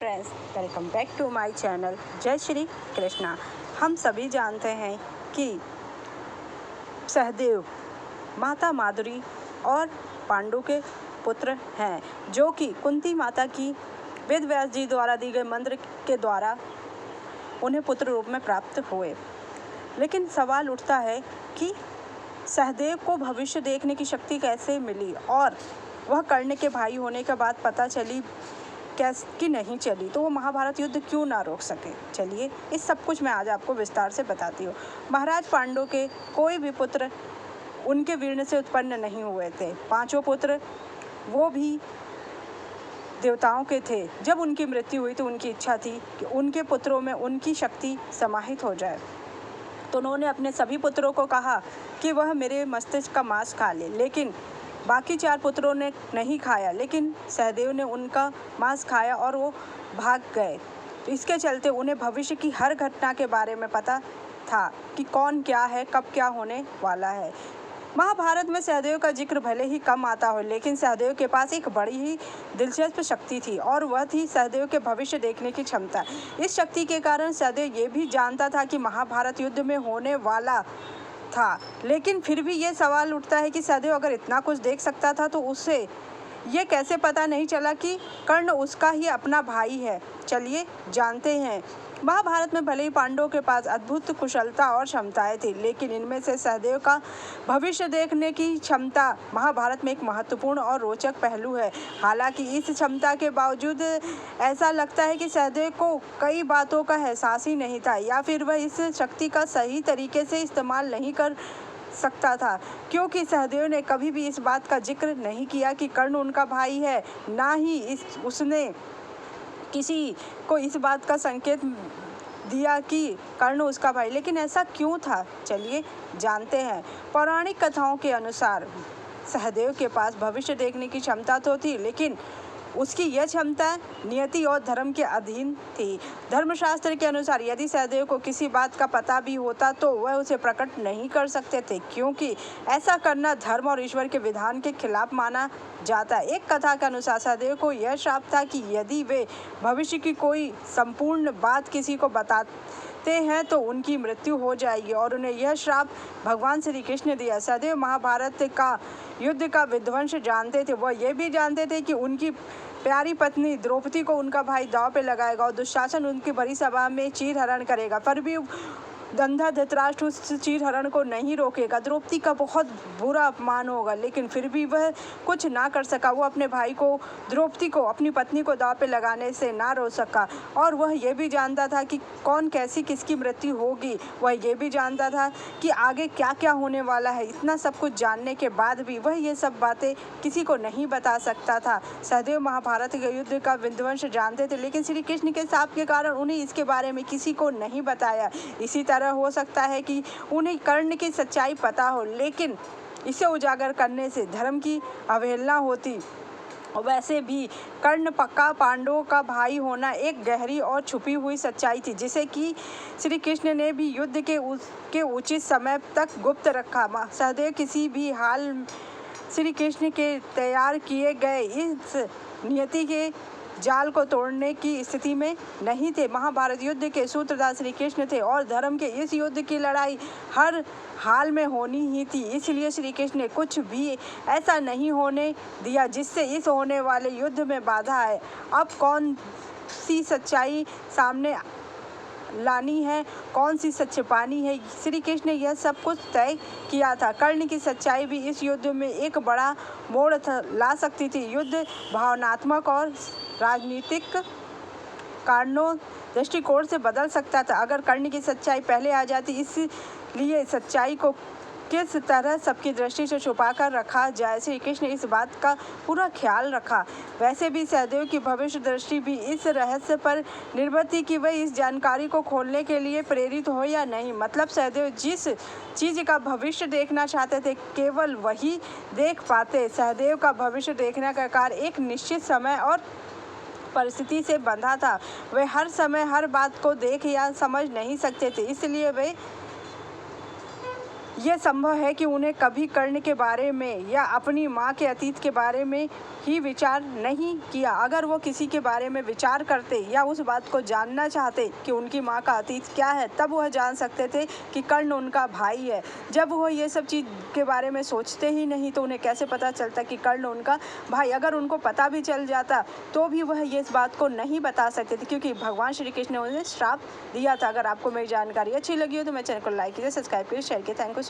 Friends, welcome back to my channel जय श्री कृष्णा। हम सभी जानते हैं कि सहदेव माता माधुरी और पांडु के पुत्र हैं, जो कि कुंती माता की वेद व्यास जी द्वारा दी गए मंत्र के द्वारा उन्हें पुत्र रूप में प्राप्त हुए। लेकिन सवाल उठता है कि सहदेव को भविष्य देखने की शक्ति कैसे मिली और वह कर्ण के भाई होने के बाद पता चली कि नहीं चली, तो वो महाभारत युद्ध क्यों ना रोक सके। चलिए इस सब कुछ मैं आज आपको विस्तार से बताती हूँ। महाराज पांडु के कोई भी पुत्र उनके वीर्ण से उत्पन्न नहीं हुए थे। पांचों पुत्र वो भी देवताओं के थे। जब उनकी मृत्यु हुई तो उनकी इच्छा थी कि उनके पुत्रों में उनकी शक्ति समाहित हो जाए, तो उन्होंने अपने सभी पुत्रों को कहा कि वह मेरे मस्तिष्क का मांस खा ले। लेकिन बाकी 4 पुत्रों ने नहीं खाया, लेकिन सहदेव ने उनका मांस खाया और वो भाग गए। तो इसके चलते उन्हें भविष्य की हर घटना के बारे में पता था कि कौन क्या है, कब क्या होने वाला है। महाभारत में सहदेव का जिक्र भले ही कम आता हो, लेकिन सहदेव के पास एक बड़ी ही दिलचस्प शक्ति थी और वह थी सहदेव के भविष्य देखने की क्षमता। इस शक्ति के कारण सहदेव ये भी जानता था कि महाभारत युद्ध में होने वाला था, लेकिन फिर भी ये सवाल उठता है कि सहदेव अगर इतना कुछ देख सकता था तो उसे ये कैसे पता नहीं चला कि कर्ण उसका ही अपना भाई है। चलिए जानते हैं। महाभारत में भले ही पांडवों के पास अद्भुत कुशलता और क्षमताएं थी, लेकिन इनमें से सहदेव का भविष्य देखने की क्षमता महाभारत में एक महत्वपूर्ण और रोचक पहलू है। हालांकि इस क्षमता के बावजूद ऐसा लगता है कि सहदेव को कई बातों का एहसास ही नहीं था, या फिर वह इस शक्ति का सही तरीके से इस्तेमाल नहीं कर सकता था, क्योंकि सहदेव ने कभी भी इस बात का जिक्र नहीं किया कि कर्ण उनका भाई है। ना ही उसने किसी को इस बात का संकेत दिया कि कर्ण उसका भाई। लेकिन ऐसा क्यों था, चलिए जानते हैं। पौराणिक कथाओं के अनुसार सहदेव के पास भविष्य देखने की क्षमता तो थी, लेकिन उसकी यह क्षमता नियति और धर्म के अधीन थी। धर्मशास्त्र के अनुसार यदि सहदेव को किसी बात का पता भी होता तो वह उसे प्रकट नहीं कर सकते थे, क्योंकि ऐसा करना धर्म और ईश्वर के विधान के खिलाफ माना जाता है। एक कथा के अनुसार सहदेव को यह श्राप था कि यदि वे भविष्य की कोई संपूर्ण बात किसी को बताते हैं तो उनकी मृत्यु हो जाएगी, और उन्हें यह श्राप भगवान श्री कृष्ण ने दिया। सहदेव महाभारत का युद्ध का विध्वंस जानते थे। वह यह भी जानते थे कि उनकी प्यारी पत्नी द्रौपदी को उनका भाई दांव पे लगाएगा और दुशासन उनकी बड़ी सभा में चीरहरण करेगा, पर भी अंधा धृतराष्ट्र उस चीरहरण को नहीं रोकेगा। द्रौपदी का बहुत बुरा अपमान होगा, लेकिन फिर भी वह कुछ ना कर सका। वो अपने भाई को, द्रौपदी को, अपनी पत्नी को दांव पे लगाने से ना रोक सका, और वह यह भी जानता था कि कौन कैसी किसकी मृत्यु होगी। वह यह भी जानता था कि आगे क्या क्या होने वाला है। इतना सब कुछ जानने के बाद भी वह ये सब बातें किसी को नहीं बता सकता था। सहदेव महाभारत के युद्ध का विध्वंस जानते थे, लेकिन श्री कृष्ण के शाप के कारण उन्हें इसके बारे में किसी को नहीं बताया। इसी तरह हो सकता है कि उन्हें कर्ण की सच्चाई पता हो, लेकिन इसे उजागर करने से धर्म की अवहेलना होती। वैसे भी कर्ण पक्का पांडवों का भाई होना एक गहरी और छुपी हुई सच्चाई थी, जिसे कि श्री कृष्ण ने भी युद्ध के उचित समय तक गुप्त रखा। सहदेव किसी भी हाल श्री कृष्ण के तैयार किए गए इस नियति के जाल को तोड़ने की स्थिति में नहीं थे। महाभारत युद्ध के सूत्रधार श्री कृष्ण थे और धर्म के इस युद्ध की लड़ाई हर हाल में होनी ही थी। इसलिए श्री कृष्ण ने कुछ भी ऐसा नहीं होने दिया जिससे इस होने वाले युद्ध में बाधा आए। अब कौन सी सच्चाई सामने लानी है, कौन सी सच छिपानी है, श्री कृष्ण ने यह सब कुछ तय किया था। कर्ण की सच्चाई भी इस युद्ध में एक बड़ा मोड़ ला सकती थी। युद्ध भावनात्मक और राजनीतिक कारणों दृष्टिकोण से बदल सकता था अगर कर्ण की सच्चाई पहले आ जाती। इसलिए सच्चाई को किस तरह सबकी दृष्टि से छुपा कर रखा जाए, श्री कृष्ण ने इस बात का पूरा ख्याल रखा। वैसे भी सहदेव की भविष्य दृष्टि भी इस रहस्य पर निर्भर थी कि वह इस जानकारी को खोलने के लिए प्रेरित हो या नहीं। मतलब सहदेव जिस चीज़ का भविष्य देखना चाहते थे केवल वही देख पाते। सहदेव का भविष्य देखने का कार्य एक निश्चित समय और परिस्थिति से बंधा था। वे हर समय हर बात को देख या समझ नहीं सकते थे, इसलिए वे ये संभव है कि उन्हें कभी कर्ण के बारे में या अपनी माँ के अतीत के बारे में ही विचार नहीं किया। अगर वो किसी के बारे में विचार करते या उस बात को जानना चाहते कि उनकी माँ का अतीत क्या है, तब वह जान सकते थे कि कर्ण उनका भाई है। जब वह ये सब चीज़ के बारे में सोचते ही नहीं तो उन्हें कैसे पता चलता कि कर्ण उनका भाई। अगर उनको पता भी चल जाता तो भी वह ये इस बात को नहीं बता सकते थे, क्योंकि भगवान श्री कृष्ण ने उन्हें श्राप दिया था। अगर आपको मेरी जानकारी अच्छी लगी हो तो मेरे चैनल को लाइक कीजिए, सब्सक्राइब कीजिए, शेयर कीजिए। Thank you.